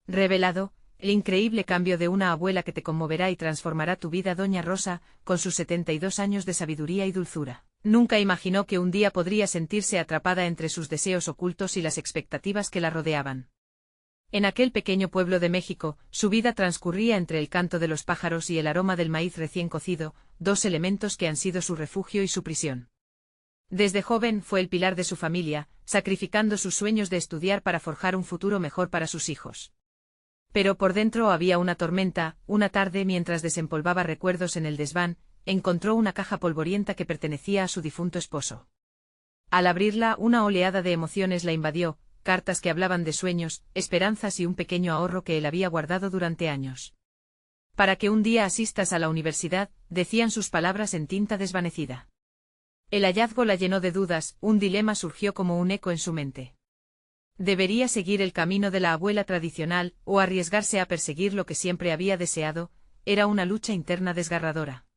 Revelado, el increíble cambio de una abuela que te conmoverá y transformará tu vida. Doña Rosa, con sus 72 años de sabiduría y dulzura, nunca imaginó que un día podría sentirse atrapada entre sus deseos ocultos y las expectativas que la rodeaban. En aquel pequeño pueblo de México, su vida transcurría entre el canto de los pájaros y el aroma del maíz recién cocido, dos elementos que han sido su refugio y su prisión. Desde joven fue el pilar de su familia, sacrificando sus sueños de estudiar para forjar un futuro mejor para sus hijos. Pero por dentro había una tormenta. Una tarde, mientras desempolvaba recuerdos en el desván, encontró una caja polvorienta que pertenecía a su difunto esposo. Al abrirla, una oleada de emociones la invadió, cartas que hablaban de sueños, esperanzas y un pequeño ahorro que él había guardado durante años. Para que un día asistas a la universidad, decían sus palabras en tinta desvanecida. El hallazgo la llenó de dudas. Un dilema surgió como un eco en su mente. ¿Debería seguir el camino de la abuela tradicional o arriesgarse a perseguir lo que siempre había deseado? Era una lucha interna desgarradora.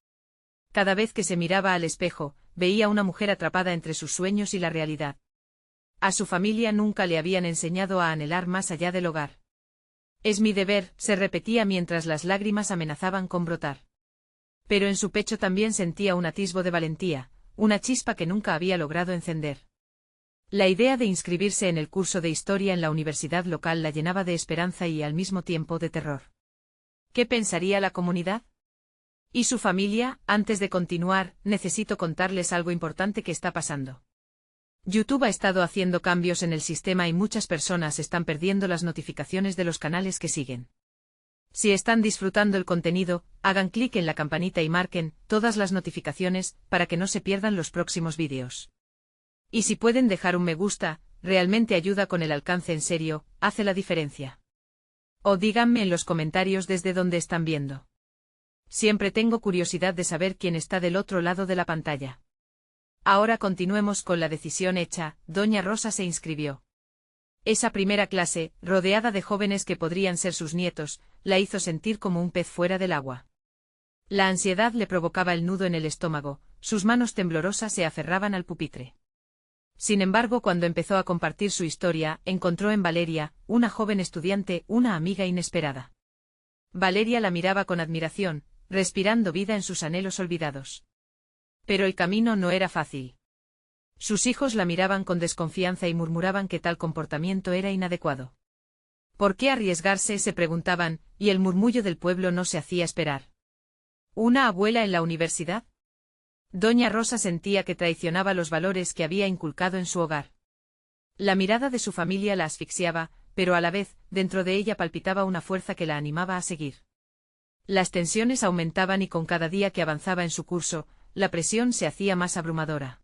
Cada vez que se miraba al espejo, veía una mujer atrapada entre sus sueños y la realidad. A su familia nunca le habían enseñado a anhelar más allá del hogar. Es mi deber, se repetía mientras las lágrimas amenazaban con brotar. Pero en su pecho también sentía un atisbo de valentía, una chispa que nunca había logrado encender. La idea de inscribirse en el curso de historia en la universidad local la llenaba de esperanza y al mismo tiempo de terror. ¿Qué pensaría la comunidad? ¿Y su familia? Antes de continuar, necesito contarles algo importante que está pasando. YouTube ha estado haciendo cambios en el sistema y muchas personas están perdiendo las notificaciones de los canales que siguen. Si están disfrutando el contenido, hagan clic en la campanita y marquen todas las notificaciones para que no se pierdan los próximos vídeos. Y si pueden dejar un me gusta, realmente ayuda con el alcance. En serio, hace la diferencia. O díganme en los comentarios desde dónde están viendo. Siempre tengo curiosidad de saber quién está del otro lado de la pantalla. Ahora continuemos con la decisión hecha. Doña Rosa se inscribió. Esa primera clase, rodeada de jóvenes que podrían ser sus nietos, la hizo sentir como un pez fuera del agua. La ansiedad le provocaba el nudo en el estómago, sus manos temblorosas se aferraban al pupitre. Sin embargo, cuando empezó a compartir su historia, encontró en Valeria, una joven estudiante, una amiga inesperada. Valeria la miraba con admiración, respirando vida en sus anhelos olvidados. Pero el camino no era fácil. Sus hijos la miraban con desconfianza y murmuraban que tal comportamiento era inadecuado. ¿Por qué arriesgarse?, se preguntaban, y el murmullo del pueblo no se hacía esperar. ¿Una abuela en la universidad? Doña Rosa sentía que traicionaba los valores que había inculcado en su hogar. La mirada de su familia la asfixiaba, pero a la vez, dentro de ella palpitaba una fuerza que la animaba a seguir. Las tensiones aumentaban y con cada día que avanzaba en su curso, la presión se hacía más abrumadora.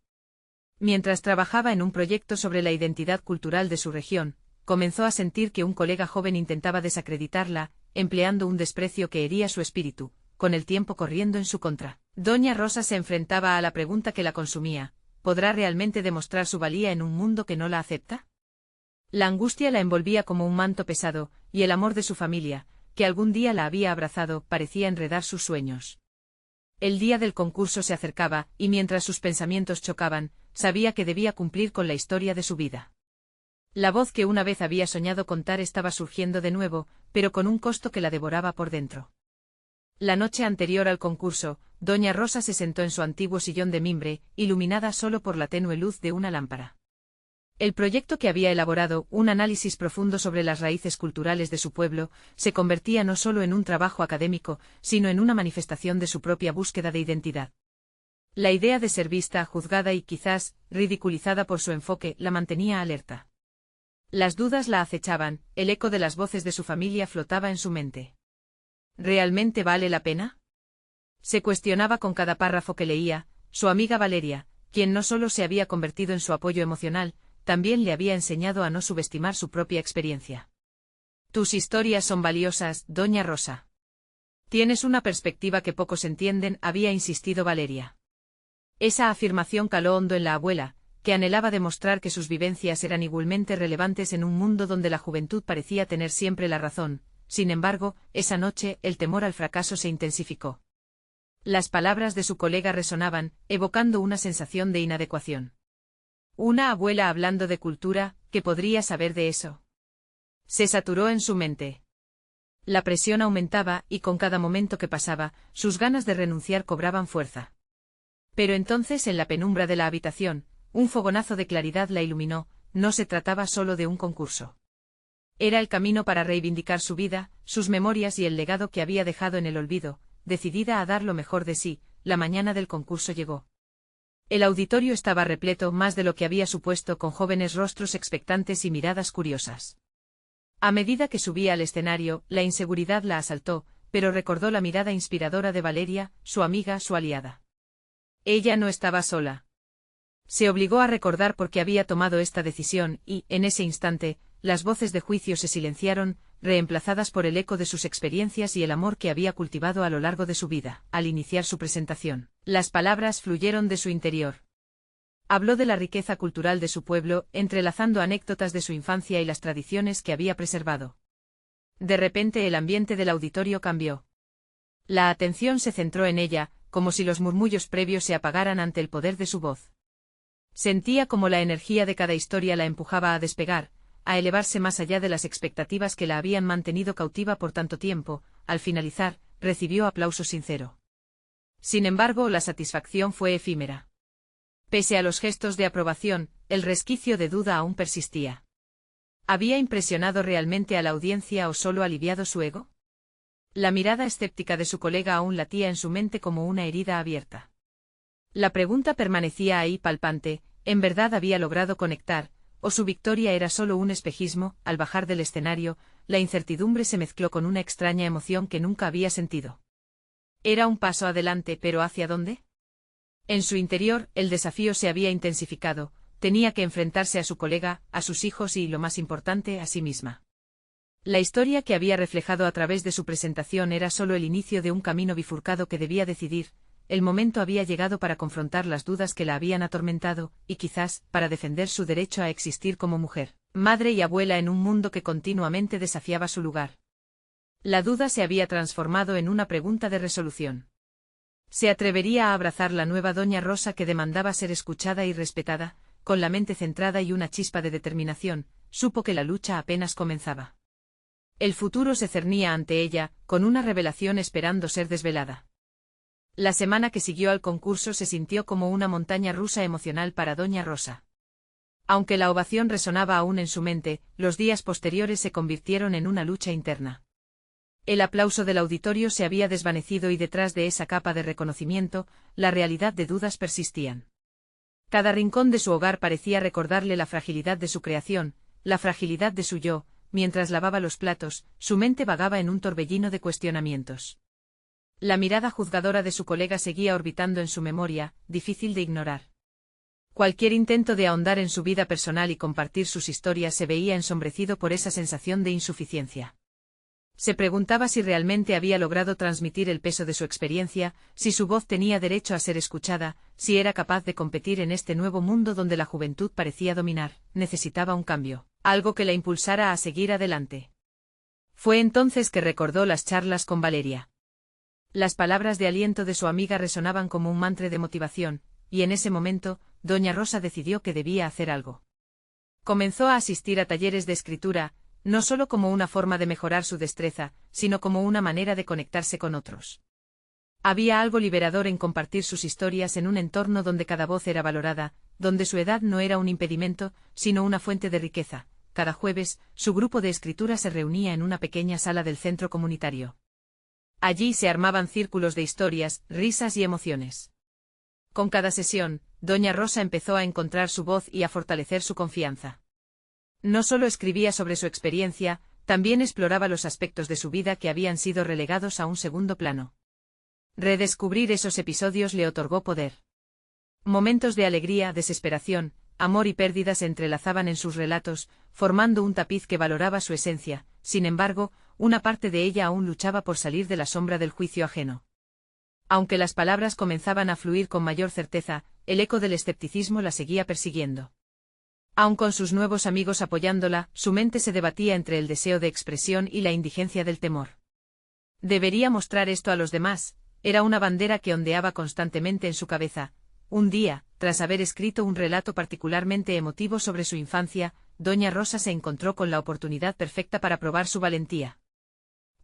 Mientras trabajaba en un proyecto sobre la identidad cultural de su región, comenzó a sentir que un colega joven intentaba desacreditarla, empleando un desprecio que hería su espíritu, con el tiempo corriendo en su contra. Doña Rosa se enfrentaba a la pregunta que la consumía: ¿podrá realmente demostrar su valía en un mundo que no la acepta? La angustia la envolvía como un manto pesado, y el amor de su familia, que algún día la había abrazado, parecía enredar sus sueños. El día del concurso se acercaba, y mientras sus pensamientos chocaban, sabía que debía cumplir con la historia de su vida. La voz que una vez había soñado contar estaba surgiendo de nuevo, pero con un costo que la devoraba por dentro. La noche anterior al concurso, Doña Rosa se sentó en su antiguo sillón de mimbre, iluminada solo por la tenue luz de una lámpara. El proyecto que había elaborado, un análisis profundo sobre las raíces culturales de su pueblo, se convertía no solo en un trabajo académico, sino en una manifestación de su propia búsqueda de identidad. La idea de ser vista, juzgada y quizás ridiculizada por su enfoque la mantenía alerta. Las dudas la acechaban, el eco de las voces de su familia flotaba en su mente. ¿Realmente vale la pena?, se cuestionaba con cada párrafo que leía. Su amiga Valeria, quien no solo se había convertido en su apoyo emocional, también le había enseñado a no subestimar su propia experiencia. Tus historias son valiosas, Doña Rosa. Tienes una perspectiva que pocos entienden, había insistido Valeria. Esa afirmación caló hondo en la abuela, que anhelaba demostrar que sus vivencias eran igualmente relevantes en un mundo donde la juventud parecía tener siempre la razón. Sin embargo, esa noche, el temor al fracaso se intensificó. Las palabras de su colega resonaban, evocando una sensación de inadecuación. Una abuela hablando de cultura, ¿qué podría saber de eso? Se saturó en su mente. La presión aumentaba y con cada momento que pasaba, sus ganas de renunciar cobraban fuerza. Pero entonces en la penumbra de la habitación, un fogonazo de claridad la iluminó, no se trataba solo de un concurso. Era el camino para reivindicar su vida, sus memorias y el legado que había dejado en el olvido. Decidida a dar lo mejor de sí, la mañana del concurso llegó. El auditorio estaba repleto más de lo que había supuesto, con jóvenes rostros expectantes y miradas curiosas. A medida que subía al escenario, la inseguridad la asaltó, pero recordó la mirada inspiradora de Valeria, su amiga, su aliada. Ella no estaba sola. Se obligó a recordar por qué había tomado esta decisión y, en ese instante, las voces de juicio se silenciaron, reemplazadas por el eco de sus experiencias y el amor que había cultivado a lo largo de su vida. Al iniciar su presentación, las palabras fluyeron de su interior. Habló de la riqueza cultural de su pueblo, entrelazando anécdotas de su infancia y las tradiciones que había preservado. De repente el ambiente del auditorio cambió. La atención se centró en ella, como si los murmullos previos se apagaran ante el poder de su voz. Sentía como la energía de cada historia la empujaba a despegar, a elevarse más allá de las expectativas que la habían mantenido cautiva por tanto tiempo. Al finalizar, recibió aplauso sincero. Sin embargo, la satisfacción fue efímera. Pese a los gestos de aprobación, el resquicio de duda aún persistía. ¿Había impresionado realmente a la audiencia o solo aliviado su ego? La mirada escéptica de su colega aún latía en su mente como una herida abierta. La pregunta permanecía ahí palpante: ¿en verdad había logrado conectar, o su victoria era solo un espejismo? Al bajar del escenario, la incertidumbre se mezcló con una extraña emoción que nunca había sentido. Era un paso adelante, pero ¿hacia dónde? En su interior, el desafío se había intensificado. Tenía que enfrentarse a su colega, a sus hijos y, lo más importante, a sí misma. La historia que había reflejado a través de su presentación era solo el inicio de un camino bifurcado que debía decidir. El momento había llegado para confrontar las dudas que la habían atormentado, y quizás, para defender su derecho a existir como mujer, madre y abuela en un mundo que continuamente desafiaba su lugar. La duda se había transformado en una pregunta de resolución. ¿Se atrevería a abrazar la nueva Doña Rosa que demandaba ser escuchada y respetada? Con la mente centrada y una chispa de determinación, supo que la lucha apenas comenzaba. El futuro se cernía ante ella, con una revelación esperando ser desvelada. La semana que siguió al concurso se sintió como una montaña rusa emocional para Doña Rosa. Aunque la ovación resonaba aún en su mente, los días posteriores se convirtieron en una lucha interna. El aplauso del auditorio se había desvanecido y detrás de esa capa de reconocimiento, la realidad de dudas persistían. Cada rincón de su hogar parecía recordarle la fragilidad de su creación, la fragilidad de su yo. Mientras lavaba los platos, su mente vagaba en un torbellino de cuestionamientos. La mirada juzgadora de su colega seguía orbitando en su memoria, difícil de ignorar. Cualquier intento de ahondar en su vida personal y compartir sus historias se veía ensombrecido por esa sensación de insuficiencia. Se preguntaba si realmente había logrado transmitir el peso de su experiencia, si su voz tenía derecho a ser escuchada, si era capaz de competir en este nuevo mundo donde la juventud parecía dominar. Necesitaba un cambio, algo que la impulsara a seguir adelante. Fue entonces que recordó las charlas con Valeria. Las palabras de aliento de su amiga resonaban como un mantra de motivación, y en ese momento, Doña Rosa decidió que debía hacer algo. Comenzó a asistir a talleres de escritura, no solo como una forma de mejorar su destreza, sino como una manera de conectarse con otros. Había algo liberador en compartir sus historias en un entorno donde cada voz era valorada, donde su edad no era un impedimento, sino una fuente de riqueza. Cada jueves, su grupo de escritura se reunía en una pequeña sala del centro comunitario. Allí se armaban círculos de historias, risas y emociones. Con cada sesión, Doña Rosa empezó a encontrar su voz y a fortalecer su confianza. No solo escribía sobre su experiencia, también exploraba los aspectos de su vida que habían sido relegados a un segundo plano. Redescubrir esos episodios le otorgó poder. Momentos de alegría, desesperación, amor y pérdida se entrelazaban en sus relatos, formando un tapiz que valoraba su esencia. Sin embargo, una parte de ella aún luchaba por salir de la sombra del juicio ajeno. Aunque las palabras comenzaban a fluir con mayor certeza, el eco del escepticismo la seguía persiguiendo. Aun con sus nuevos amigos apoyándola, su mente se debatía entre el deseo de expresión y la indigencia del temor. ¿Debería mostrar esto a los demás? Era una bandera que ondeaba constantemente en su cabeza. Un día, tras haber escrito un relato particularmente emotivo sobre su infancia, Doña Rosa se encontró con la oportunidad perfecta para probar su valentía.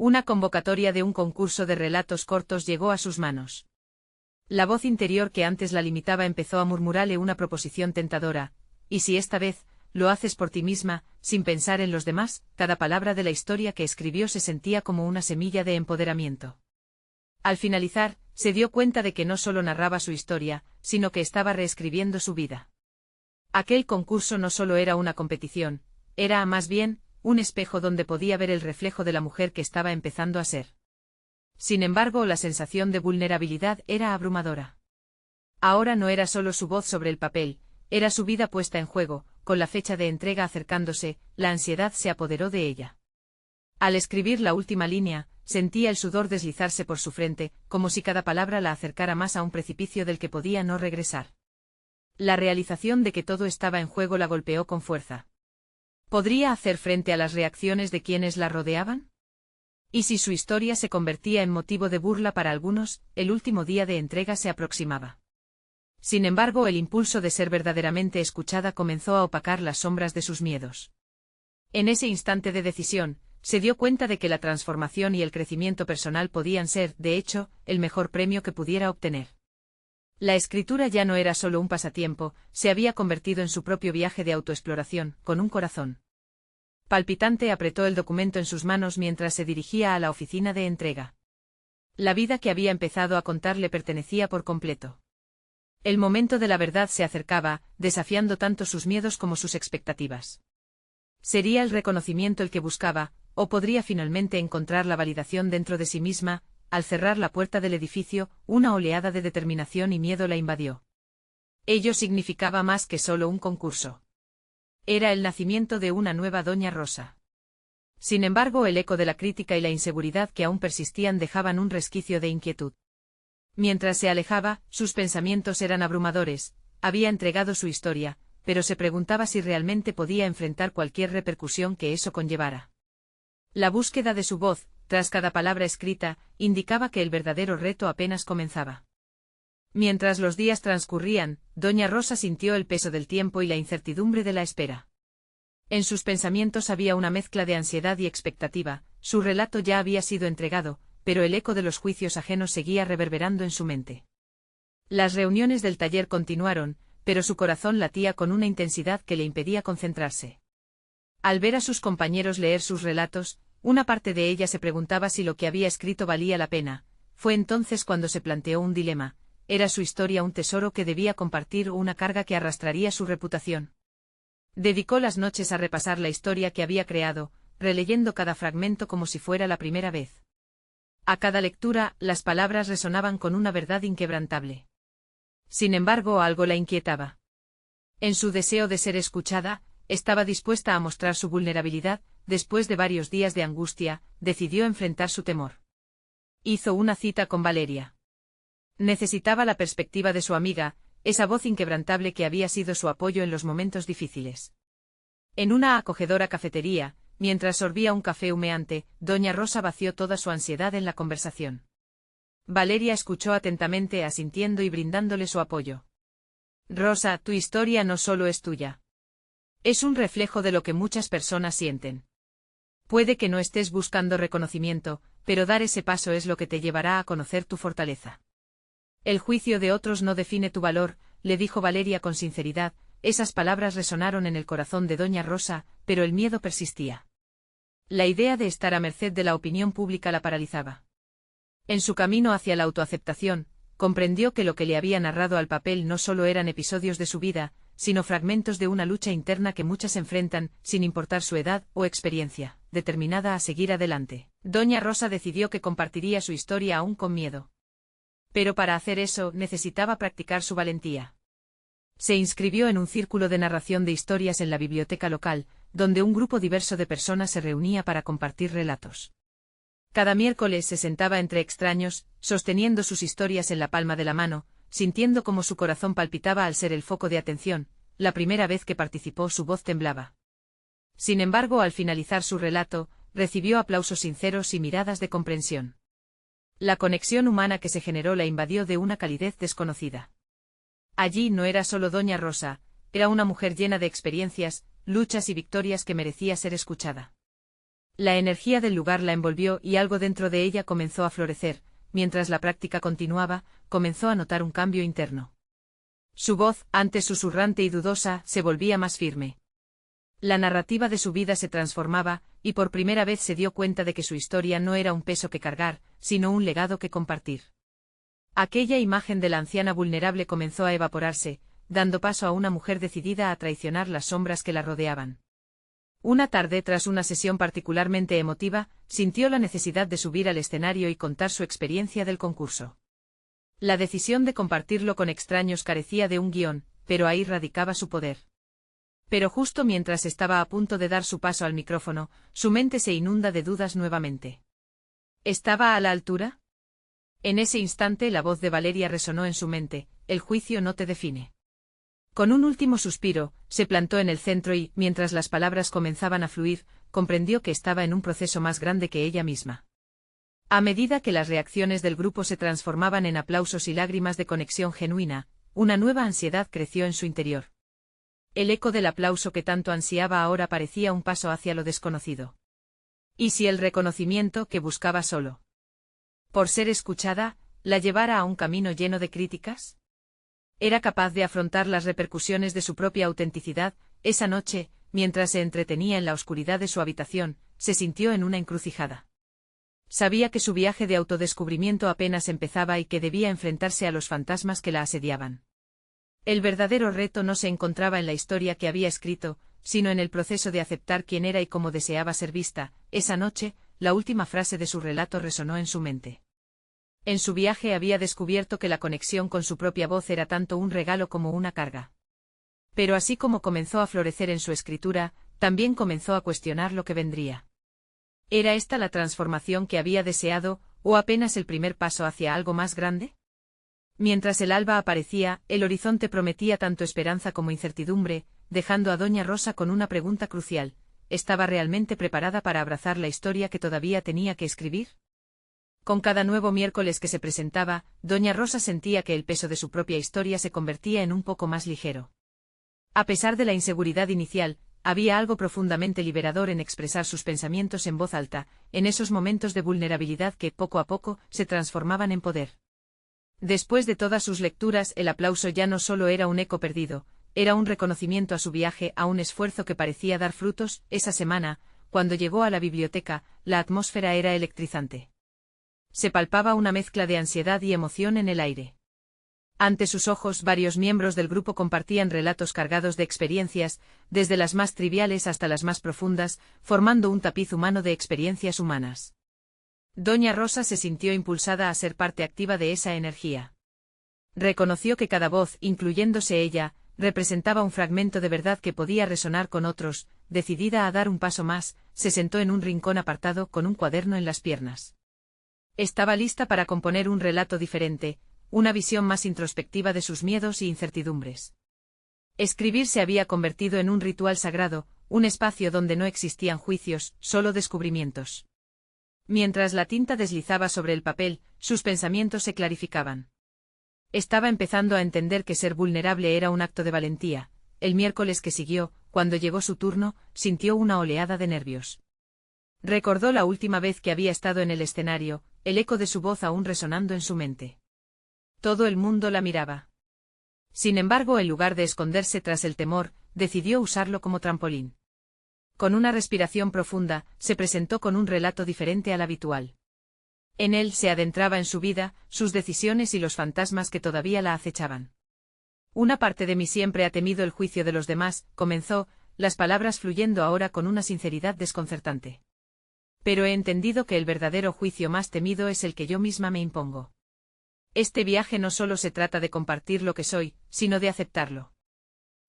Una convocatoria de un concurso de relatos cortos llegó a sus manos. La voz interior que antes la limitaba empezó a murmurarle una proposición tentadora, y si esta vez, lo haces por ti misma, sin pensar en los demás. Cada palabra de la historia que escribió se sentía como una semilla de empoderamiento. Al finalizar, se dio cuenta de que no solo narraba su historia, sino que estaba reescribiendo su vida. Aquel concurso no solo era una competición, era, más bien, un espejo donde podía ver el reflejo de la mujer que estaba empezando a ser. Sin embargo, la sensación de vulnerabilidad era abrumadora. Ahora no era solo su voz sobre el papel, era su vida puesta en juego. Con la fecha de entrega acercándose, la ansiedad se apoderó de ella. Al escribir la última línea, sentía el sudor deslizarse por su frente, como si cada palabra la acercara más a un precipicio del que podía no regresar. La realización de que todo estaba en juego la golpeó con fuerza. ¿Podría hacer frente a las reacciones de quienes la rodeaban? ¿Y si su historia se convertía en motivo de burla para algunos? El último día de entrega se aproximaba. Sin embargo, el impulso de ser verdaderamente escuchada comenzó a opacar las sombras de sus miedos. En ese instante de decisión, se dio cuenta de que la transformación y el crecimiento personal podían ser, de hecho, el mejor premio que pudiera obtener. La escritura ya no era solo un pasatiempo, se había convertido en su propio viaje de autoexploración. Con un corazón palpitante apretó el documento en sus manos mientras se dirigía a la oficina de entrega. La vida que había empezado a contar le pertenecía por completo. El momento de la verdad se acercaba, desafiando tanto sus miedos como sus expectativas. ¿Sería el reconocimiento el que buscaba, o podría finalmente encontrar la validación dentro de sí misma? Al cerrar la puerta del edificio, una oleada de determinación y miedo la invadió. Ello significaba más que solo un concurso. Era el nacimiento de una nueva Doña Rosa. Sin embargo, el eco de la crítica y la inseguridad que aún persistían dejaban un resquicio de inquietud. Mientras se alejaba, sus pensamientos eran abrumadores. Había entregado su historia, pero se preguntaba si realmente podía enfrentar cualquier repercusión que eso conllevara. La búsqueda de su voz, tras cada palabra escrita, indicaba que el verdadero reto apenas comenzaba. Mientras los días transcurrían, Doña Rosa sintió el peso del tiempo y la incertidumbre de la espera. En sus pensamientos había una mezcla de ansiedad y expectativa. Su relato ya había sido entregado, pero el eco de los juicios ajenos seguía reverberando en su mente. Las reuniones del taller continuaron, pero su corazón latía con una intensidad que le impedía concentrarse. Al ver a sus compañeros leer sus relatos, una parte de ella se preguntaba si lo que había escrito valía la pena. Fue entonces cuando se planteó un dilema: ¿era su historia un tesoro que debía compartir o una carga que arrastraría su reputación? Dedicó las noches a repasar la historia que había creado, releyendo cada fragmento como si fuera la primera vez. A cada lectura, las palabras resonaban con una verdad inquebrantable. Sin embargo, algo la inquietaba. En su deseo de ser escuchada, estaba dispuesta a mostrar su vulnerabilidad. Después de varios días de angustia, decidió enfrentar su temor. Hizo una cita con Valeria. Necesitaba la perspectiva de su amiga, esa voz inquebrantable que había sido su apoyo en los momentos difíciles. En una acogedora cafetería, mientras sorbía un café humeante, Doña Rosa vació toda su ansiedad en la conversación. Valeria escuchó atentamente, asintiendo y brindándole su apoyo. Rosa, tu historia no solo es tuya. Es un reflejo de lo que muchas personas sienten. Puede que no estés buscando reconocimiento, pero dar ese paso es lo que te llevará a conocer tu fortaleza. El juicio de otros no define tu valor, le dijo Valeria con sinceridad. Esas palabras resonaron en el corazón de Doña Rosa, pero el miedo persistía. La idea de estar a merced de la opinión pública la paralizaba. En su camino hacia la autoaceptación, comprendió que lo que le había narrado al papel no solo eran episodios de su vida, sino fragmentos de una lucha interna que muchas enfrentan, sin importar su edad o experiencia. Determinada a seguir adelante, Doña Rosa decidió que compartiría su historia aún con miedo. Pero para hacer eso necesitaba practicar su valentía. Se inscribió en un círculo de narración de historias en la biblioteca local, donde un grupo diverso de personas se reunía para compartir relatos. Cada miércoles se sentaba entre extraños, sosteniendo sus historias en la palma de la mano, sintiendo cómo su corazón palpitaba al ser el foco de atención. La primera vez que participó su voz temblaba. Sin embargo, al finalizar su relato, recibió aplausos sinceros y miradas de comprensión. La conexión humana que se generó la invadió de una calidez desconocida. Allí no era solo Doña Rosa, era una mujer llena de experiencias, luchas y victorias que merecía ser escuchada. La energía del lugar la envolvió y algo dentro de ella comenzó a florecer. Mientras la práctica continuaba, comenzó a notar un cambio interno. Su voz, antes susurrante y dudosa, se volvía más firme. La narrativa de su vida se transformaba, y por primera vez se dio cuenta de que su historia no era un peso que cargar, sino un legado que compartir. Aquella imagen de la anciana vulnerable comenzó a evaporarse, dando paso a una mujer decidida a traicionar las sombras que la rodeaban. Una tarde, tras una sesión particularmente emotiva, sintió la necesidad de subir al escenario y contar su experiencia del concurso. La decisión de compartirlo con extraños carecía de un guión, pero ahí radicaba su poder. Pero justo mientras estaba a punto de dar su paso al micrófono, su mente se inunda de dudas nuevamente. ¿Estaba a la altura? En ese instante la voz de Valeria resonó en su mente: el juicio no te define. Con un último suspiro, se plantó en el centro y, mientras las palabras comenzaban a fluir, comprendió que estaba en un proceso más grande que ella misma. A medida que las reacciones del grupo se transformaban en aplausos y lágrimas de conexión genuina, una nueva ansiedad creció en su interior. El eco del aplauso que tanto ansiaba ahora parecía un paso hacia lo desconocido. ¿Y si el reconocimiento que buscaba solo por ser escuchada, la llevara a un camino lleno de críticas? ¿Era capaz de afrontar las repercusiones de su propia autenticidad? Esa noche, mientras se entretenía en la oscuridad de su habitación, se sintió en una encrucijada. Sabía que su viaje de autodescubrimiento apenas empezaba y que debía enfrentarse a los fantasmas que la asediaban. El verdadero reto no se encontraba en la historia que había escrito, sino en el proceso de aceptar quién era y cómo deseaba ser vista. Esa noche, la última frase de su relato resonó en su mente. En su viaje había descubierto que la conexión con su propia voz era tanto un regalo como una carga. Pero así como comenzó a florecer en su escritura, también comenzó a cuestionar lo que vendría. ¿Era esta la transformación que había deseado, o apenas el primer paso hacia algo más grande? Mientras el alba aparecía, el horizonte prometía tanto esperanza como incertidumbre, dejando a Doña Rosa con una pregunta crucial: ¿estaba realmente preparada para abrazar la historia que todavía tenía que escribir? Con cada nuevo miércoles que se presentaba, Doña Rosa sentía que el peso de su propia historia se convertía en un poco más ligero. A pesar de la inseguridad inicial, había algo profundamente liberador en expresar sus pensamientos en voz alta, en esos momentos de vulnerabilidad que, poco a poco, se transformaban en poder. Después de todas sus lecturas, el aplauso ya no solo era un eco perdido, era un reconocimiento a su viaje, a un esfuerzo que parecía dar frutos. Esa semana, cuando llegó a la biblioteca, la atmósfera era electrizante. Se palpaba una mezcla de ansiedad y emoción en el aire. Ante sus ojos, varios miembros del grupo compartían relatos cargados de experiencias, desde las más triviales hasta las más profundas, formando un tapiz humano de experiencias humanas. Doña Rosa se sintió impulsada a ser parte activa de esa energía. Reconoció que cada voz, incluyéndose ella, representaba un fragmento de verdad que podía resonar con otros. Decidida a dar un paso más, se sentó en un rincón apartado con un cuaderno en las piernas. Estaba lista para componer un relato diferente, una visión más introspectiva de sus miedos y incertidumbres. Escribir se había convertido en un ritual sagrado, un espacio donde no existían juicios, solo descubrimientos. Mientras la tinta deslizaba sobre el papel, sus pensamientos se clarificaban. Estaba empezando a entender que ser vulnerable era un acto de valentía. El miércoles que siguió, cuando llegó su turno, sintió una oleada de nervios. Recordó la última vez que había estado en el escenario, el eco de su voz aún resonando en su mente. Todo el mundo la miraba. Sin embargo, en lugar de esconderse tras el temor, decidió usarlo como trampolín. Con una respiración profunda, se presentó con un relato diferente al habitual. En él se adentraba en su vida, sus decisiones y los fantasmas que todavía la acechaban. Una parte de mí siempre ha temido el juicio de los demás, comenzó, las palabras fluyendo ahora con una sinceridad desconcertante. Pero he entendido que el verdadero juicio más temido es el que yo misma me impongo. Este viaje no solo se trata de compartir lo que soy, sino de aceptarlo.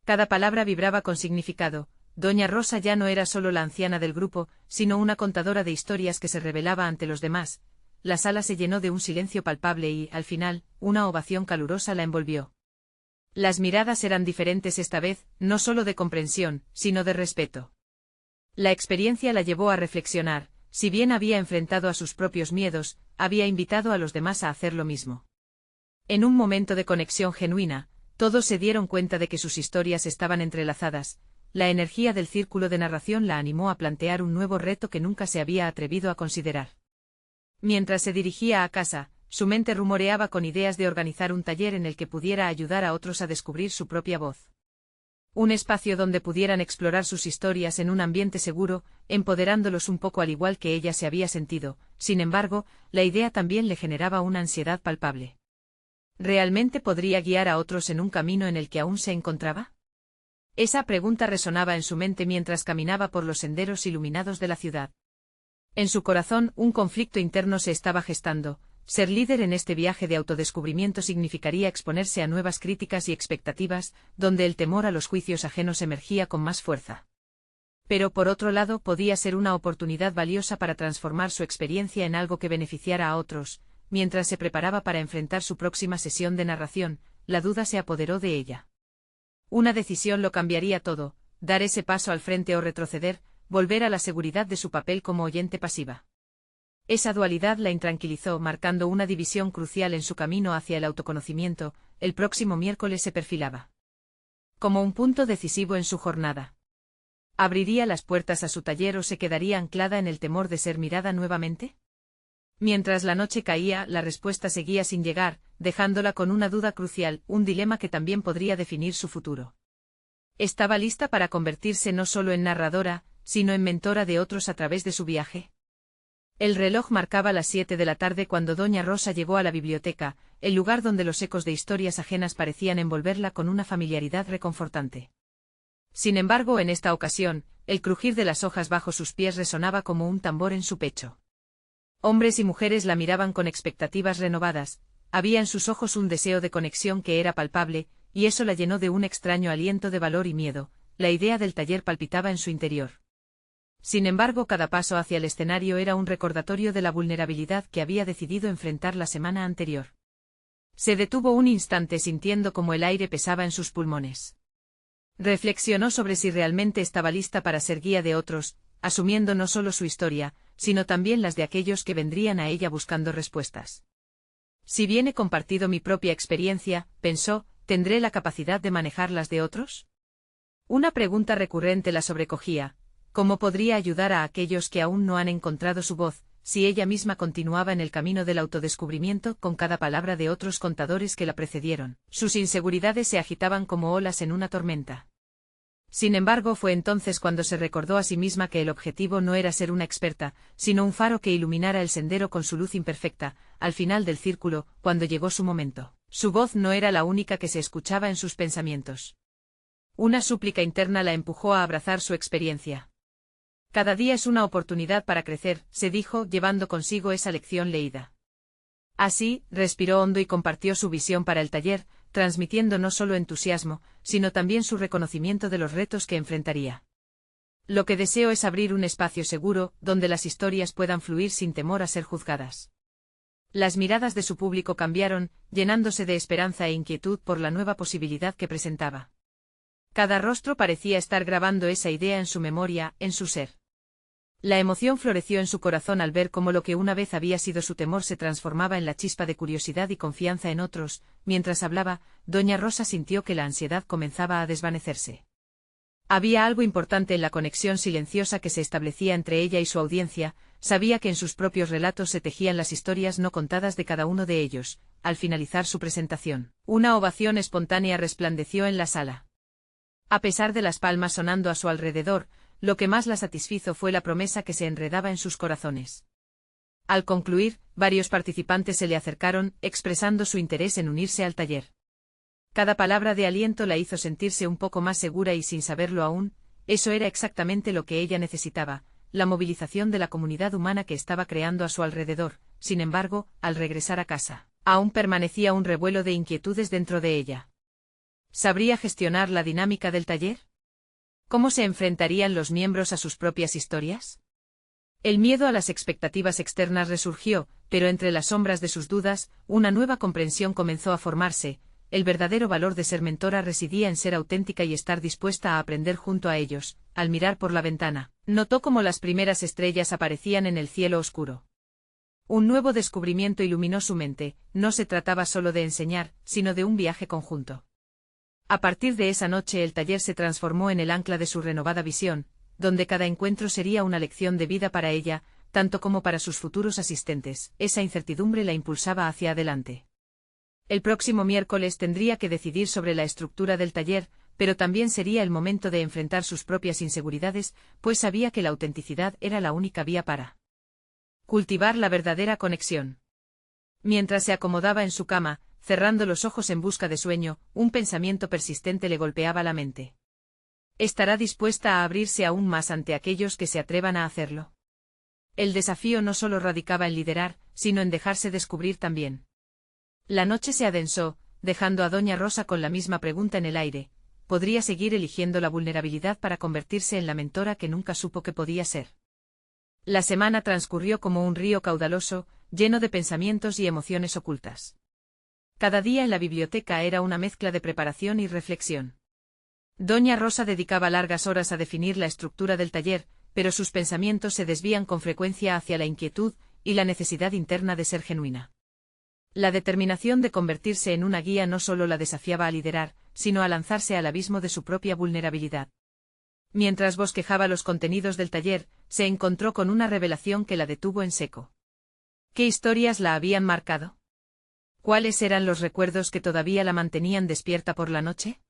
Cada palabra vibraba con significado. Doña Rosa ya no era solo la anciana del grupo, sino una contadora de historias que se revelaba ante los demás. La sala se llenó de un silencio palpable y, al final, una ovación calurosa la envolvió. Las miradas eran diferentes esta vez, no solo de comprensión, sino de respeto. La experiencia la llevó a reflexionar. Si bien había enfrentado a sus propios miedos, había invitado a los demás a hacer lo mismo. En un momento de conexión genuina, todos se dieron cuenta de que sus historias estaban entrelazadas. la energía del círculo de narración la animó a plantear un nuevo reto que nunca se había atrevido a considerar. Mientras se dirigía a casa, su mente rumoreaba con ideas de organizar un taller en el que pudiera ayudar a otros a descubrir su propia voz. Un espacio donde pudieran explorar sus historias en un ambiente seguro, empoderándolos un poco al igual que ella se había sentido. Sin embargo, la idea también le generaba una ansiedad palpable. ¿Realmente podría guiar a otros en un camino en el que aún se encontraba? Esa pregunta resonaba en su mente mientras caminaba por los senderos iluminados de la ciudad. En su corazón, un conflicto interno se estaba gestando. Ser líder en este viaje de autodescubrimiento significaría exponerse a nuevas críticas y expectativas, donde el temor a los juicios ajenos emergía con más fuerza. Pero por otro lado, podía ser una oportunidad valiosa para transformar su experiencia en algo que beneficiara a otros. Mientras se preparaba para enfrentar su próxima sesión de narración, la duda se apoderó de ella. Una decisión lo cambiaría todo: dar ese paso al frente o retroceder, volver a la seguridad de su papel como oyente pasiva. Esa dualidad la intranquilizó, marcando una división crucial en su camino hacia el autoconocimiento. El próximo miércoles se perfilaba como un punto decisivo en su jornada. ¿Abriría las puertas a su taller o se quedaría anclada en el temor de ser mirada nuevamente? Mientras la noche caía, la respuesta seguía sin llegar, dejándola con una duda crucial, un dilema que también podría definir su futuro. ¿Estaba lista para convertirse no solo en narradora, sino en mentora de otros a través de su viaje? El reloj marcaba las 7 de la tarde cuando doña Rosa llegó a la biblioteca, el lugar donde los ecos de historias ajenas parecían envolverla con una familiaridad reconfortante. Sin embargo, en esta ocasión, el crujir de las hojas bajo sus pies resonaba como un tambor en su pecho. Hombres y mujeres la miraban con expectativas renovadas, había en sus ojos un deseo de conexión que era palpable, y eso la llenó de un extraño aliento de valor y miedo. La idea del taller palpitaba en su interior. Sin embargo, cada paso hacia el escenario era un recordatorio de la vulnerabilidad que había decidido enfrentar la semana anterior. Se detuvo un instante sintiendo como el aire pesaba en sus pulmones. Reflexionó sobre si realmente estaba lista para ser guía de otros, asumiendo no solo su historia, sino también las de aquellos que vendrían a ella buscando respuestas. Si bien he compartido mi propia experiencia, pensó, ¿tendré la capacidad de manejar las de otros? Una pregunta recurrente la sobrecogía: ¿cómo podría ayudar a aquellos que aún no han encontrado su voz, si ella misma continuaba en el camino del autodescubrimiento con cada palabra de otros contadores que la precedieron? Sus inseguridades se agitaban como olas en una tormenta. Sin embargo, fue entonces cuando se recordó a sí misma que el objetivo no era ser una experta, sino un faro que iluminara el sendero con su luz imperfecta. Al final del círculo, cuando llegó su momento, su voz no era la única que se escuchaba en sus pensamientos. Una súplica interna la empujó a abrazar su experiencia. Cada día es una oportunidad para crecer, se dijo, llevando consigo esa lección leída. Así, respiró hondo y compartió su visión para el taller, transmitiendo no solo entusiasmo, sino también su reconocimiento de los retos que enfrentaría. Lo que deseo es abrir un espacio seguro, donde las historias puedan fluir sin temor a ser juzgadas. Las miradas de su público cambiaron, llenándose de esperanza e inquietud por la nueva posibilidad que presentaba. Cada rostro parecía estar grabando esa idea en su memoria, en su ser. La emoción floreció en su corazón al ver cómo lo que una vez había sido su temor se transformaba en la chispa de curiosidad y confianza en otros. Mientras hablaba, doña Rosa sintió que la ansiedad comenzaba a desvanecerse. Había algo importante en la conexión silenciosa que se establecía entre ella y su audiencia. Sabía que en sus propios relatos se tejían las historias no contadas de cada uno de ellos. Al finalizar su presentación, una ovación espontánea resplandeció en la sala. A pesar de las palmas sonando a su alrededor, lo que más la satisfizo fue la promesa que se enredaba en sus corazones. Al concluir, varios participantes se le acercaron, expresando su interés en unirse al taller. Cada palabra de aliento la hizo sentirse un poco más segura y sin saberlo aún, eso era exactamente lo que ella necesitaba, la movilización de la comunidad humana que estaba creando a su alrededor. Sin embargo, al regresar a casa, aún permanecía un revuelo de inquietudes dentro de ella. ¿Sabría gestionar la dinámica del taller? ¿Cómo se enfrentarían los miembros a sus propias historias? El miedo a las expectativas externas resurgió, pero entre las sombras de sus dudas, una nueva comprensión comenzó a formarse. El verdadero valor de ser mentora residía en ser auténtica y estar dispuesta a aprender junto a ellos. Al mirar por la ventana, notó cómo las primeras estrellas aparecían en el cielo oscuro. Un nuevo descubrimiento iluminó su mente, no se trataba solo de enseñar, sino de un viaje conjunto. A partir de esa noche el taller se transformó en el ancla de su renovada visión, donde cada encuentro sería una lección de vida para ella, tanto como para sus futuros asistentes. Esa incertidumbre la impulsaba hacia adelante. El próximo miércoles tendría que decidir sobre la estructura del taller, pero también sería el momento de enfrentar sus propias inseguridades, pues sabía que la autenticidad era la única vía para cultivar la verdadera conexión. Mientras se acomodaba en su cama, cerrando los ojos en busca de sueño, un pensamiento persistente le golpeaba la mente. ¿Estará dispuesta a abrirse aún más ante aquellos que se atrevan a hacerlo? El desafío no solo radicaba en liderar, sino en dejarse descubrir también. La noche se adensó, dejando a doña Rosa con la misma pregunta en el aire: ¿podría seguir eligiendo la vulnerabilidad para convertirse en la mentora que nunca supo que podía ser? La semana transcurrió como un río caudaloso, lleno de pensamientos y emociones ocultas. Cada día en la biblioteca era una mezcla de preparación y reflexión. Doña Rosa dedicaba largas horas a definir la estructura del taller, pero sus pensamientos se desvían con frecuencia hacia la inquietud y la necesidad interna de ser genuina. La determinación de convertirse en una guía no solo la desafiaba a liderar, sino a lanzarse al abismo de su propia vulnerabilidad. Mientras bosquejaba los contenidos del taller, se encontró con una revelación que la detuvo en seco. ¿Qué historias la habían marcado? ¿Cuáles eran los recuerdos que todavía la mantenían despierta por la noche?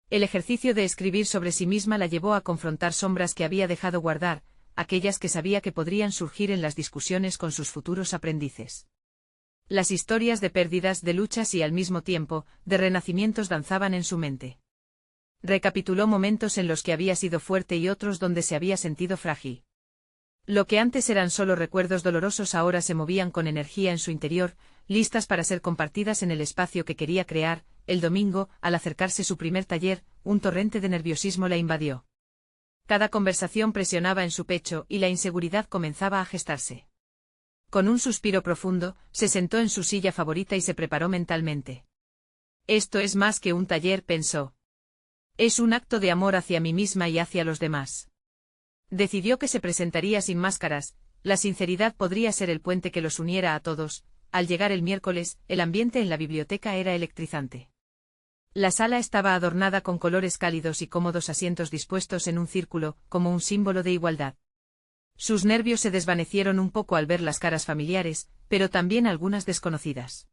El ejercicio de escribir sobre sí misma la llevó a confrontar sombras que había dejado guardar, aquellas que sabía que podrían surgir en las discusiones con sus futuros aprendices. Las historias de pérdidas, de luchas y al mismo tiempo, de renacimientos danzaban en su mente. Recapituló momentos en los que había sido fuerte y otros donde se había sentido frágil. Lo que antes eran solo recuerdos dolorosos ahora se movían con energía en su interior, listas para ser compartidas en el espacio que quería crear. El domingo, al acercarse su primer taller, un torrente de nerviosismo la invadió. Cada conversación presionaba en su pecho y la inseguridad comenzaba a gestarse. Con un suspiro profundo, se sentó en su silla favorita y se preparó mentalmente. Esto es más que un taller, pensó. Es un acto de amor hacia mí misma y hacia los demás. Decidió que se presentaría sin máscaras, la sinceridad podría ser el puente que los uniera a todos. Al llegar el miércoles, el ambiente en la biblioteca era electrizante. La sala estaba adornada con colores cálidos y cómodos asientos dispuestos en un círculo, como un símbolo de igualdad. Sus nervios se desvanecieron un poco al ver las caras familiares, pero también algunas desconocidas.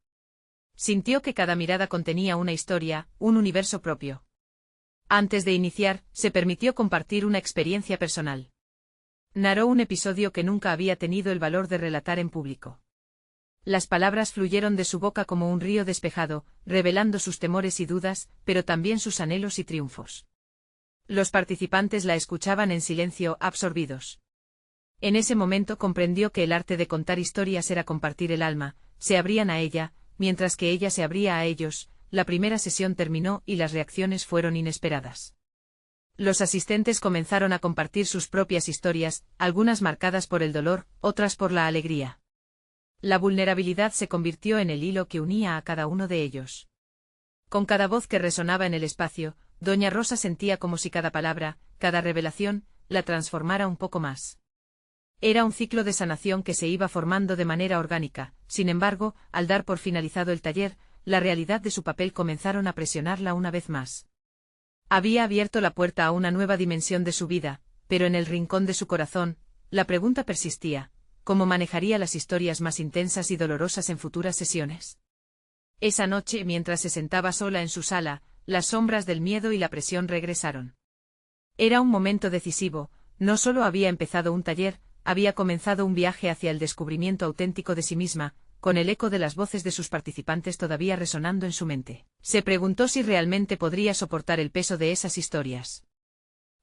Sintió que cada mirada contenía una historia, un universo propio. Antes de iniciar, se permitió compartir una experiencia personal. Narró un episodio que nunca había tenido el valor de relatar en público. Las palabras fluyeron de su boca como un río despejado, revelando sus temores y dudas, pero también sus anhelos y triunfos. Los participantes la escuchaban en silencio, absorbidos. En ese momento comprendió que el arte de contar historias era compartir el alma. Se abrían a ella, mientras que ella se abría a ellos. La primera sesión terminó y las reacciones fueron inesperadas. Los asistentes comenzaron a compartir sus propias historias, algunas marcadas por el dolor, otras por la alegría. La vulnerabilidad se convirtió en el hilo que unía a cada uno de ellos. Con cada voz que resonaba en el espacio, doña Rosa sentía como si cada palabra, cada revelación, la transformara un poco más. Era un ciclo de sanación que se iba formando de manera orgánica. Sin embargo, al dar por finalizado el taller, la realidad de su papel comenzaron a presionarla una vez más. Había abierto la puerta a una nueva dimensión de su vida, pero en el rincón de su corazón, la pregunta persistía: ¿cómo manejaría las historias más intensas y dolorosas en futuras sesiones? Esa noche, mientras se sentaba sola en su sala, las sombras del miedo y la presión regresaron. Era un momento decisivo. No solo había empezado un taller, había comenzado un viaje hacia el descubrimiento auténtico de sí misma, con el eco de las voces de sus participantes todavía resonando en su mente. Se preguntó si realmente podría soportar el peso de esas historias.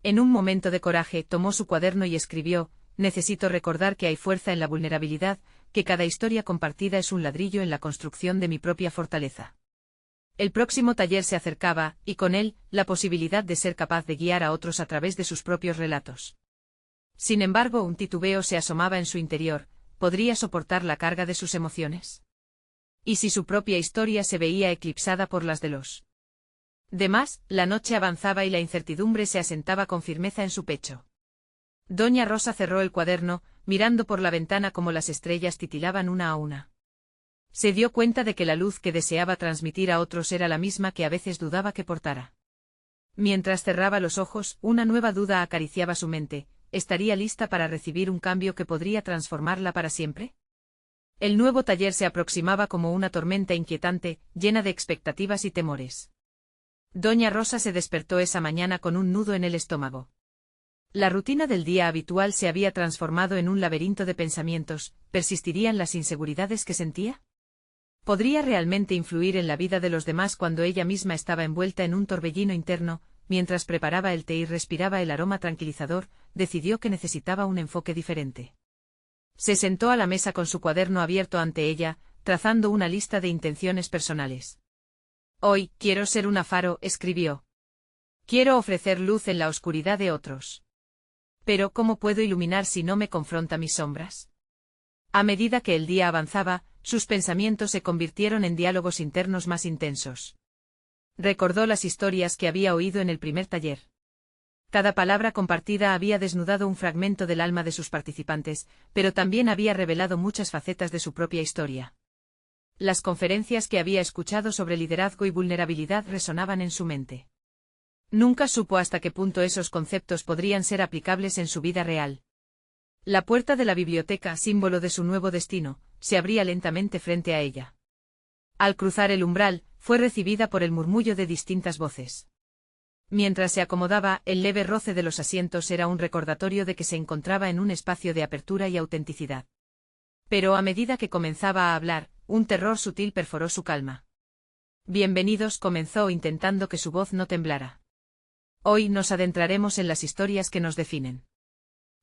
En un momento de coraje, tomó su cuaderno y escribió: necesito recordar que hay fuerza en la vulnerabilidad, que cada historia compartida es un ladrillo en la construcción de mi propia fortaleza. El próximo taller se acercaba, y con él, la posibilidad de ser capaz de guiar a otros a través de sus propios relatos. Sin embargo, un titubeo se asomaba en su interior. ¿Podría soportar la carga de sus emociones? ¿Y si su propia historia se veía eclipsada por las de los demás? La noche avanzaba y la incertidumbre se asentaba con firmeza en su pecho. Doña Rosa cerró el cuaderno, mirando por la ventana como las estrellas titilaban una a una. Se dio cuenta de que la luz que deseaba transmitir a otros era la misma que a veces dudaba que portara. Mientras cerraba los ojos, una nueva duda acariciaba su mente: ¿estaría lista para recibir un cambio que podría transformarla para siempre? El nuevo taller se aproximaba como una tormenta inquietante, llena de expectativas y temores. Doña Rosa se despertó esa mañana con un nudo en el estómago. La rutina del día habitual se había transformado en un laberinto de pensamientos. ¿Persistirían las inseguridades que sentía? ¿Podría realmente influir en la vida de los demás cuando ella misma estaba envuelta en un torbellino interno? Mientras preparaba el té y respiraba el aroma tranquilizador, decidió que necesitaba un enfoque diferente. Se sentó a la mesa con su cuaderno abierto ante ella, trazando una lista de intenciones personales. Hoy, quiero ser una faro, escribió. Quiero ofrecer luz en la oscuridad de otros. Pero, ¿cómo puedo iluminar si no me confronta mis sombras? A medida que el día avanzaba, sus pensamientos se convirtieron en diálogos internos más intensos. Recordó las historias que había oído en el primer taller. Cada palabra compartida había desnudado un fragmento del alma de sus participantes, pero también había revelado muchas facetas de su propia historia. Las conferencias que había escuchado sobre liderazgo y vulnerabilidad resonaban en su mente. Nunca supo hasta qué punto esos conceptos podrían ser aplicables en su vida real. La puerta de la biblioteca, símbolo de su nuevo destino, se abría lentamente frente a ella. Al cruzar el umbral, fue recibida por el murmullo de distintas voces. Mientras se acomodaba, el leve roce de los asientos era un recordatorio de que se encontraba en un espacio de apertura y autenticidad. Pero a medida que comenzaba a hablar, un terror sutil perforó su calma. Bienvenidos, comenzó intentando que su voz no temblara. Hoy nos adentraremos en las historias que nos definen.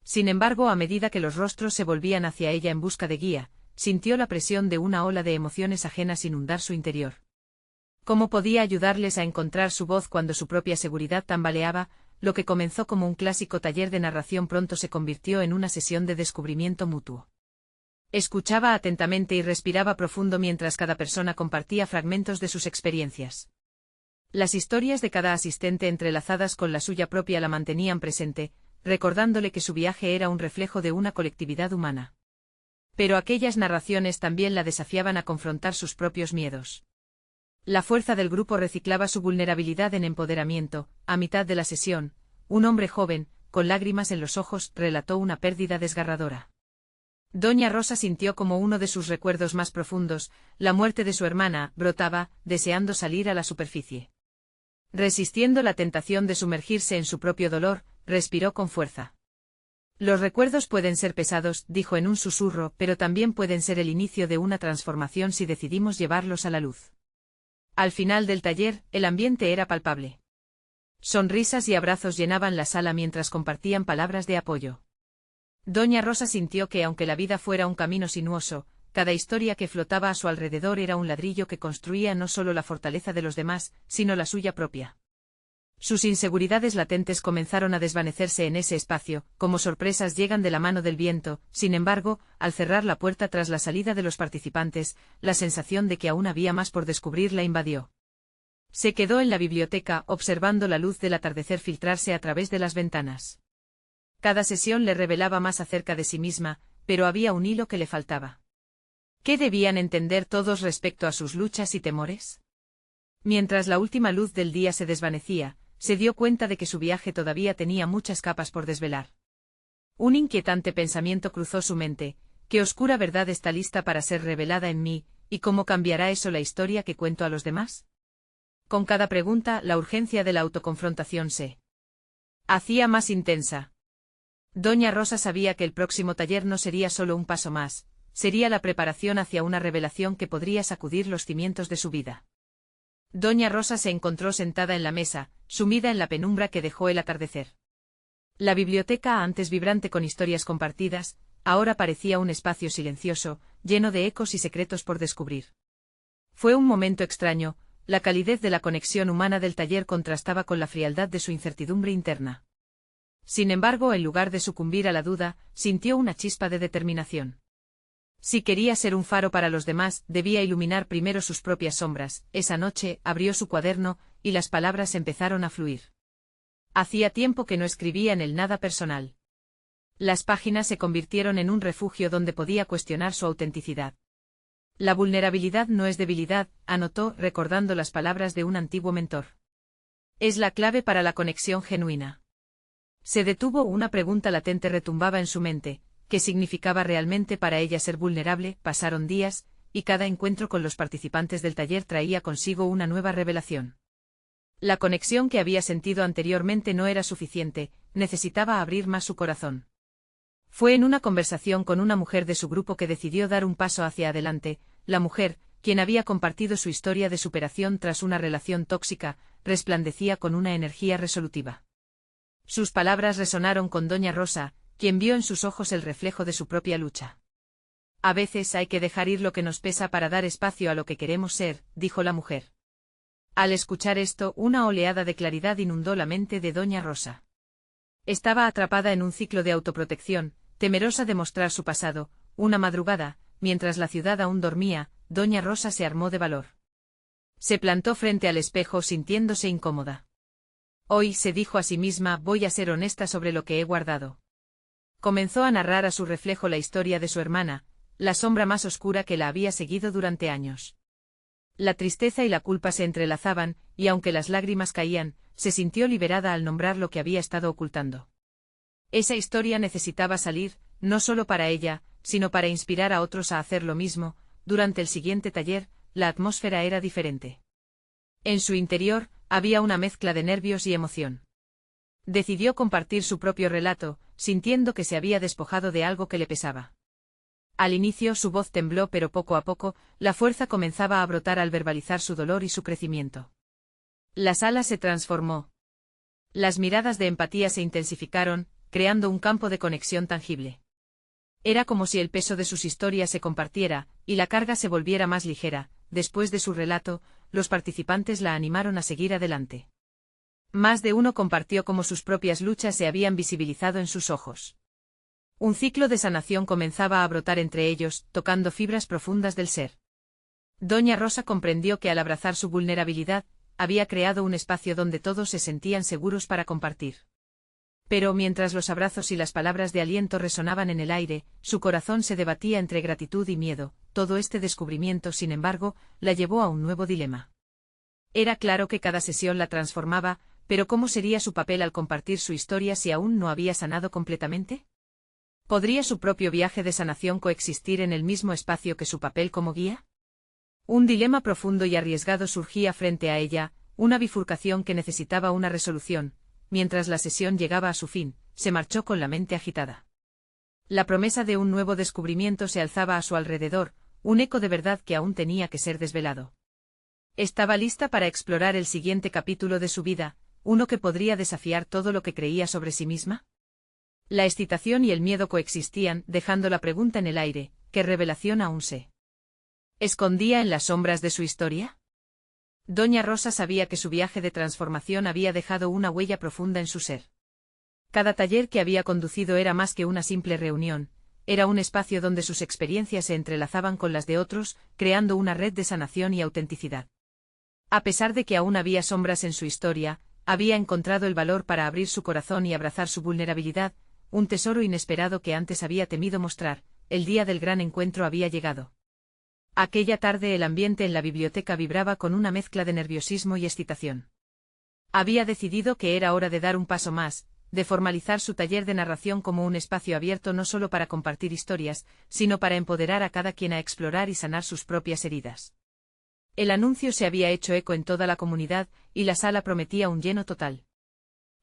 Sin embargo, a medida que los rostros se volvían hacia ella en busca de guía, sintió la presión de una ola de emociones ajenas inundar su interior. ¿Cómo podía ayudarles a encontrar su voz cuando su propia seguridad tambaleaba? Lo que comenzó como un clásico taller de narración pronto se convirtió en una sesión de descubrimiento mutuo. Escuchaba atentamente y respiraba profundo mientras cada persona compartía fragmentos de sus experiencias. Las historias de cada asistente entrelazadas con la suya propia la mantenían presente, recordándole que su viaje era un reflejo de una colectividad humana. Pero aquellas narraciones también la desafiaban a confrontar sus propios miedos. La fuerza del grupo reciclaba su vulnerabilidad en empoderamiento. A mitad de la sesión, un hombre joven, con lágrimas en los ojos, relató una pérdida desgarradora. Doña Rosa sintió como uno de sus recuerdos más profundos, la muerte de su hermana, brotaba, deseando salir a la superficie. Resistiendo la tentación de sumergirse en su propio dolor, respiró con fuerza. Los recuerdos pueden ser pesados, dijo en un susurro, pero también pueden ser el inicio de una transformación si decidimos llevarlos a la luz. Al final del taller, el ambiente era palpable. Sonrisas y abrazos llenaban la sala mientras compartían palabras de apoyo. Doña Rosa sintió que aunque la vida fuera un camino sinuoso, cada historia que flotaba a su alrededor era un ladrillo que construía no solo la fortaleza de los demás, sino la suya propia. Sus inseguridades latentes comenzaron a desvanecerse en ese espacio, como sorpresas llegan de la mano del viento. Sin embargo, al cerrar la puerta tras la salida de los participantes, la sensación de que aún había más por descubrir la invadió. Se quedó en la biblioteca, observando la luz del atardecer filtrarse a través de las ventanas. Cada sesión le revelaba más acerca de sí misma, pero había un hilo que le faltaba. ¿Qué debían entender todos respecto a sus luchas y temores? Mientras la última luz del día se desvanecía, se dio cuenta de que su viaje todavía tenía muchas capas por desvelar. Un inquietante pensamiento cruzó su mente: ¿qué oscura verdad está lista para ser revelada en mí, y cómo cambiará eso la historia que cuento a los demás? Con cada pregunta, la urgencia de la autoconfrontación se hacía más intensa. Doña Rosa sabía que el próximo taller no sería solo un paso más, sería la preparación hacia una revelación que podría sacudir los cimientos de su vida. Doña Rosa se encontró sentada en la mesa, sumida en la penumbra que dejó el atardecer. La biblioteca, antes vibrante con historias compartidas, ahora parecía un espacio silencioso, lleno de ecos y secretos por descubrir. Fue un momento extraño, la calidez de la conexión humana del taller contrastaba con la frialdad de su incertidumbre interna. Sin embargo, en lugar de sucumbir a la duda, sintió una chispa de determinación. Si quería ser un faro para los demás, debía iluminar primero sus propias sombras. Esa noche, abrió su cuaderno, y las palabras empezaron a fluir. Hacía tiempo que no escribía en él nada personal. Las páginas se convirtieron en un refugio donde podía cuestionar su autenticidad. La vulnerabilidad no es debilidad, anotó, recordando las palabras de un antiguo mentor. Es la clave para la conexión genuina. Se detuvo, una pregunta latente retumbaba en su mente. ¿Qué significaba realmente para ella ser vulnerable? Pasaron días, y cada encuentro con los participantes del taller traía consigo una nueva revelación. La conexión que había sentido anteriormente no era suficiente, necesitaba abrir más su corazón. Fue en una conversación con una mujer de su grupo que decidió dar un paso hacia adelante. La mujer, quien había compartido su historia de superación tras una relación tóxica, resplandecía con una energía resolutiva. Sus palabras resonaron con doña Rosa, quien vio en sus ojos el reflejo de su propia lucha. A veces hay que dejar ir lo que nos pesa para dar espacio a lo que queremos ser, dijo la mujer. Al escuchar esto, una oleada de claridad inundó la mente de doña Rosa. Estaba atrapada en un ciclo de autoprotección, temerosa de mostrar su pasado. Una madrugada, mientras la ciudad aún dormía, doña Rosa se armó de valor. Se plantó frente al espejo sintiéndose incómoda. Hoy, se dijo a sí misma, voy a ser honesta sobre lo que he guardado. Comenzó a narrar a su reflejo la historia de su hermana, la sombra más oscura que la había seguido durante años. La tristeza y la culpa se entrelazaban, y aunque las lágrimas caían, se sintió liberada al nombrar lo que había estado ocultando. Esa historia necesitaba salir, no solo para ella, sino para inspirar a otros a hacer lo mismo. Durante el siguiente taller, la atmósfera era diferente. En su interior, había una mezcla de nervios y emoción. Decidió compartir su propio relato, sintiendo que se había despojado de algo que le pesaba. Al inicio su voz tembló, pero poco a poco, la fuerza comenzaba a brotar al verbalizar su dolor y su crecimiento. La sala se transformó. Las miradas de empatía se intensificaron, creando un campo de conexión tangible. Era como si el peso de sus historias se compartiera, y la carga se volviera más ligera. Después de su relato, los participantes la animaron a seguir adelante. Más de uno compartió cómo sus propias luchas se habían visibilizado en sus ojos. Un ciclo de sanación comenzaba a brotar entre ellos, tocando fibras profundas del ser. Doña Rosa comprendió que al abrazar su vulnerabilidad, había creado un espacio donde todos se sentían seguros para compartir. Pero mientras los abrazos y las palabras de aliento resonaban en el aire, su corazón se debatía entre gratitud y miedo. Todo este descubrimiento, sin embargo, la llevó a un nuevo dilema. Era claro que cada sesión la transformaba, pero ¿cómo sería su papel al compartir su historia si aún no había sanado completamente? ¿Podría su propio viaje de sanación coexistir en el mismo espacio que su papel como guía? Un dilema profundo y arriesgado surgía frente a ella, una bifurcación que necesitaba una resolución. Mientras la sesión llegaba a su fin, se marchó con la mente agitada. La promesa de un nuevo descubrimiento se alzaba a su alrededor, un eco de verdad que aún tenía que ser desvelado. Estaba lista para explorar el siguiente capítulo de su vida, uno que podría desafiar todo lo que creía sobre sí misma. La excitación y el miedo coexistían, dejando la pregunta en el aire: ¿qué revelación aún se escondía en las sombras de su historia? Doña Rosa sabía que su viaje de transformación había dejado una huella profunda en su ser. Cada taller que había conducido era más que una simple reunión, era un espacio donde sus experiencias se entrelazaban con las de otros, creando una red de sanación y autenticidad. A pesar de que aún había sombras en su historia, había encontrado el valor para abrir su corazón y abrazar su vulnerabilidad, un tesoro inesperado que antes había temido mostrar. El día del gran encuentro había llegado. Aquella tarde el ambiente en la biblioteca vibraba con una mezcla de nerviosismo y excitación. Había decidido que era hora de dar un paso más, de formalizar su taller de narración como un espacio abierto no solo para compartir historias, sino para empoderar a cada quien a explorar y sanar sus propias heridas. El anuncio se había hecho eco en toda la comunidad, y la sala prometía un lleno total.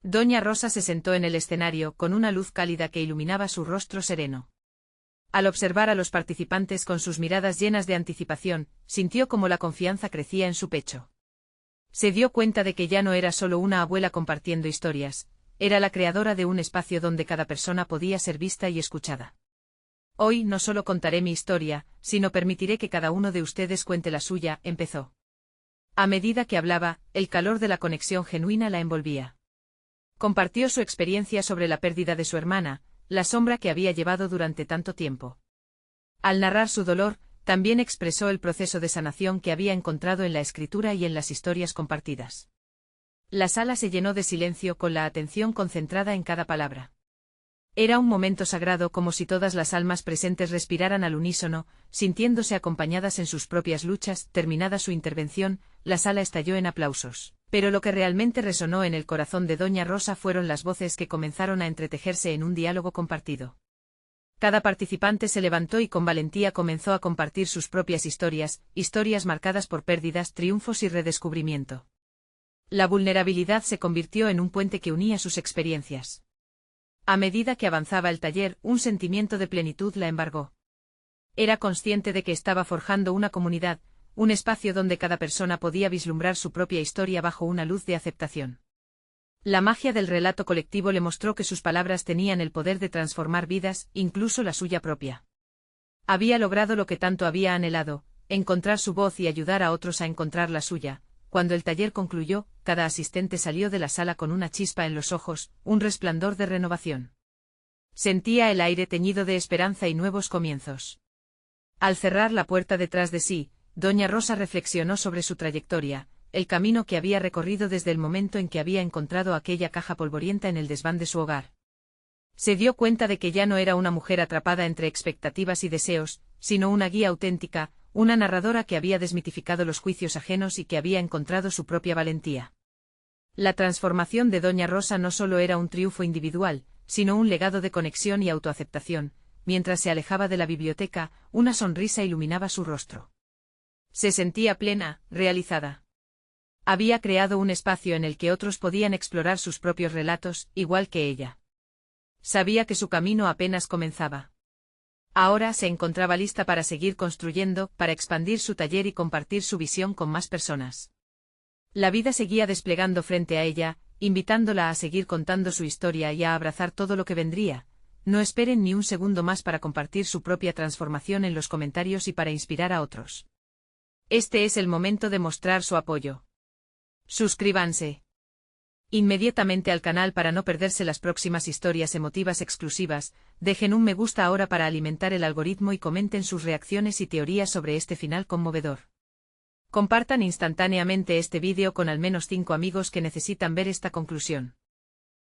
Doña Rosa se sentó en el escenario, con una luz cálida que iluminaba su rostro sereno. Al observar a los participantes con sus miradas llenas de anticipación, sintió como la confianza crecía en su pecho. Se dio cuenta de que ya no era solo una abuela compartiendo historias, era la creadora de un espacio donde cada persona podía ser vista y escuchada. Hoy no solo contaré mi historia, sino permitiré que cada uno de ustedes cuente la suya, empezó. A medida que hablaba, el calor de la conexión genuina la envolvía. Compartió su experiencia sobre la pérdida de su hermana, la sombra que había llevado durante tanto tiempo. Al narrar su dolor, también expresó el proceso de sanación que había encontrado en la escritura y en las historias compartidas. La sala se llenó de silencio con la atención concentrada en cada palabra. Era un momento sagrado, como si todas las almas presentes respiraran al unísono, sintiéndose acompañadas en sus propias luchas. Terminada su intervención, la sala estalló en aplausos. Pero lo que realmente resonó en el corazón de doña Rosa fueron las voces que comenzaron a entretejerse en un diálogo compartido. Cada participante se levantó y con valentía comenzó a compartir sus propias historias, historias marcadas por pérdidas, triunfos y redescubrimiento. La vulnerabilidad se convirtió en un puente que unía sus experiencias. A medida que avanzaba el taller, un sentimiento de plenitud la embargó. Era consciente de que estaba forjando una comunidad, un espacio donde cada persona podía vislumbrar su propia historia bajo una luz de aceptación. La magia del relato colectivo le mostró que sus palabras tenían el poder de transformar vidas, incluso la suya propia. Había logrado lo que tanto había anhelado, encontrar su voz y ayudar a otros a encontrar la suya. Cuando el taller concluyó, cada asistente salió de la sala con una chispa en los ojos, un resplandor de renovación. Sentía el aire teñido de esperanza y nuevos comienzos. Al cerrar la puerta detrás de sí, doña Rosa reflexionó sobre su trayectoria, el camino que había recorrido desde el momento en que había encontrado aquella caja polvorienta en el desván de su hogar. Se dio cuenta de que ya no era una mujer atrapada entre expectativas y deseos, sino una guía auténtica, una narradora que había desmitificado los juicios ajenos y que había encontrado su propia valentía. La transformación de doña Rosa no solo era un triunfo individual, sino un legado de conexión y autoaceptación. Mientras se alejaba de la biblioteca, una sonrisa iluminaba su rostro. Se sentía plena, realizada. Había creado un espacio en el que otros podían explorar sus propios relatos, igual que ella. Sabía que su camino apenas comenzaba. Ahora se encontraba lista para seguir construyendo, para expandir su taller y compartir su visión con más personas. La vida seguía desplegando frente a ella, invitándola a seguir contando su historia y a abrazar todo lo que vendría. No esperen ni un segundo más para compartir su propia transformación en los comentarios y para inspirar a otros. Este es el momento de mostrar su apoyo. Suscríbanse inmediatamente al canal para no perderse las próximas historias emotivas exclusivas. Dejen un me gusta ahora para alimentar el algoritmo y comenten sus reacciones y teorías sobre este final conmovedor. Compartan instantáneamente este vídeo con al menos 5 amigos que necesitan ver esta conclusión.